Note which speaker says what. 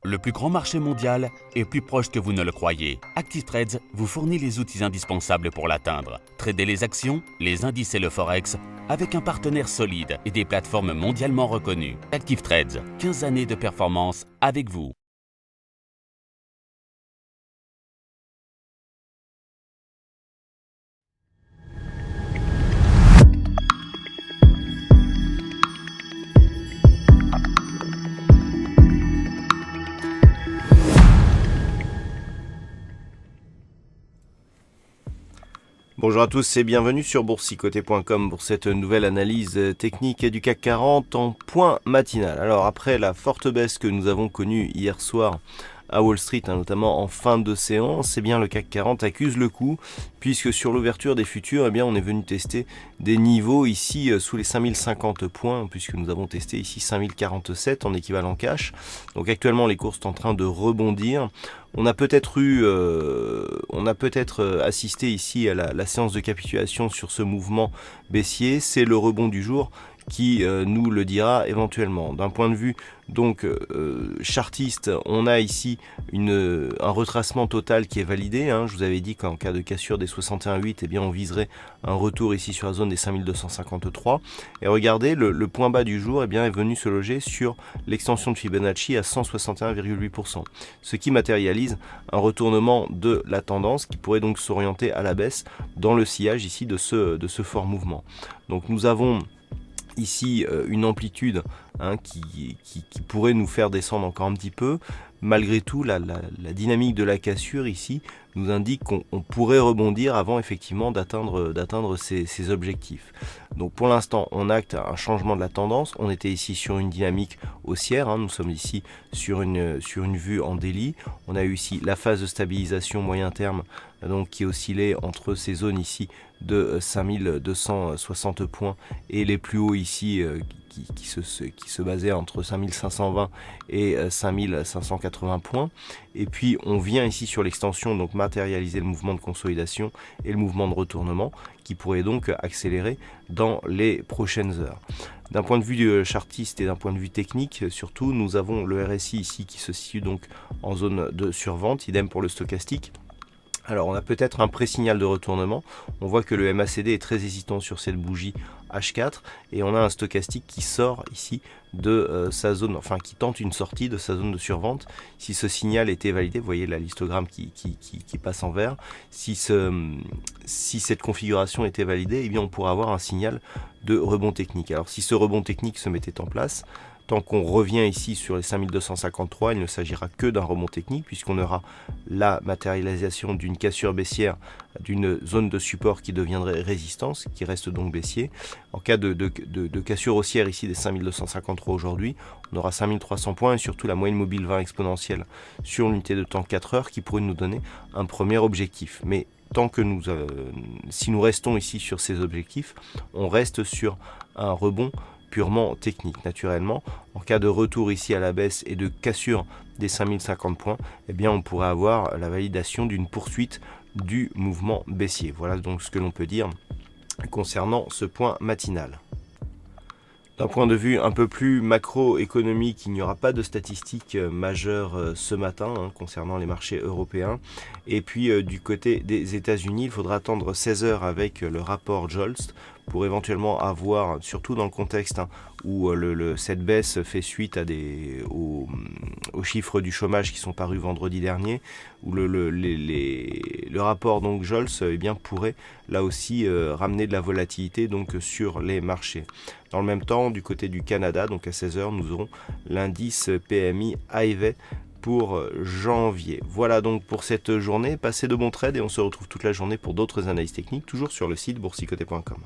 Speaker 1: Le plus grand marché mondial est plus proche que vous ne le croyez. ActiveTrades vous fournit les outils indispensables pour l'atteindre. Tradez les actions, les indices et le forex avec un partenaire solide et des plateformes mondialement reconnues. ActiveTrades, 15 années de performance avec vous.
Speaker 2: Bonjour à tous et bienvenue sur boursicoté.com pour cette nouvelle analyse technique du CAC 40 en point matinal. Alors après la forte baisse que nous avons connue hier soir à Wall Street, notamment en fin de séance, bien le CAC 40 accuse le coup puisque sur l'ouverture des futurs, bien on est venu tester des niveaux ici sous les 5050 points puisque nous avons testé ici 5047 en équivalent cash. Donc actuellement les cours sont en train de rebondir. On a peut-être assisté ici à la séance de capitulation sur ce mouvement baissier. C'est le rebond du jour qui nous le dira éventuellement. D'un point de vue donc chartiste, on a ici un retracement total qui est validé. Je vous avais dit qu'en cas de cassure des 61,8, eh bien on viserait un retour ici sur la zone des 5253. Et regardez, le point bas du jour est venu se loger sur l'extension de Fibonacci à 161,8%. Ce qui matérialise un retournement de la tendance qui pourrait donc s'orienter à la baisse dans le sillage ici de ce fort mouvement. Donc nous avons ici une amplitude qui pourrait nous faire descendre encore un petit peu. Malgré tout, la dynamique de la cassure ici nous indique qu'on pourrait rebondir avant effectivement d'atteindre ces objectifs. Donc pour l'instant, on acte un changement de la tendance. On était ici sur une dynamique haussière. Nous sommes ici sur une vue en daily. On a eu ici la phase de stabilisation moyen terme donc qui oscillait entre ces zones ici de 5260 points et les plus hauts ici qui se basaient entre 5520 et 5580 points. Et puis on vient ici sur l'extension donc matérialiser le mouvement de consolidation et le mouvement de retournement qui pourrait donc accélérer dans les prochaines heures. D'un point de vue chartiste et d'un point de vue technique, surtout, nous avons le RSI ici qui se situe donc en zone de survente, idem pour le stochastique. Alors on a peut-être un pré-signal de retournement, on voit que le MACD est très hésitant sur cette bougie H4 et on a un stochastique qui sort ici de sa zone, enfin qui tente une sortie de sa zone de survente. Si ce signal était validé, vous voyez la histogramme qui passe en vert, si cette configuration était validée, eh bien on pourrait avoir un signal de rebond technique. Alors si ce rebond technique se mettait en place, tant qu'on revient ici sur les 5253, il ne s'agira que d'un rebond technique puisqu'on aura la matérialisation d'une cassure baissière d'une zone de support qui deviendrait résistance, qui reste donc baissier. En cas de cassure haussière ici des 5253 aujourd'hui, on aura 5300 points et surtout la moyenne mobile 20 exponentielle sur l'unité de temps 4 heures qui pourrait nous donner un premier objectif. Mais tant que si nous restons ici sur ces objectifs, on reste sur un rebond purement technique. Naturellement, en cas de retour ici à la baisse et de cassure des 5050 points, eh bien on pourrait avoir la validation d'une poursuite du mouvement baissier. Voilà donc ce que l'on peut dire concernant ce point matinal. D'un point de vue un peu plus macroéconomique, il n'y aura pas de statistiques majeures ce matin concernant les marchés européens. Et puis du côté des États-Unis, il faudra attendre 16 heures avec le rapport JOLTS pour éventuellement avoir, surtout dans le contexte où cette baisse fait suite aux chiffres du chômage qui sont parus vendredi dernier, où le rapport donc JOLTS pourrait là aussi ramener de la volatilité donc sur les marchés. Dans le même temps, du côté du Canada, donc à 16h, nous aurons l'indice PMI AIV pour janvier. Voilà donc pour cette journée. Passez de bons trades et on se retrouve toute la journée pour d'autres analyses techniques, toujours sur le site boursicoté.com.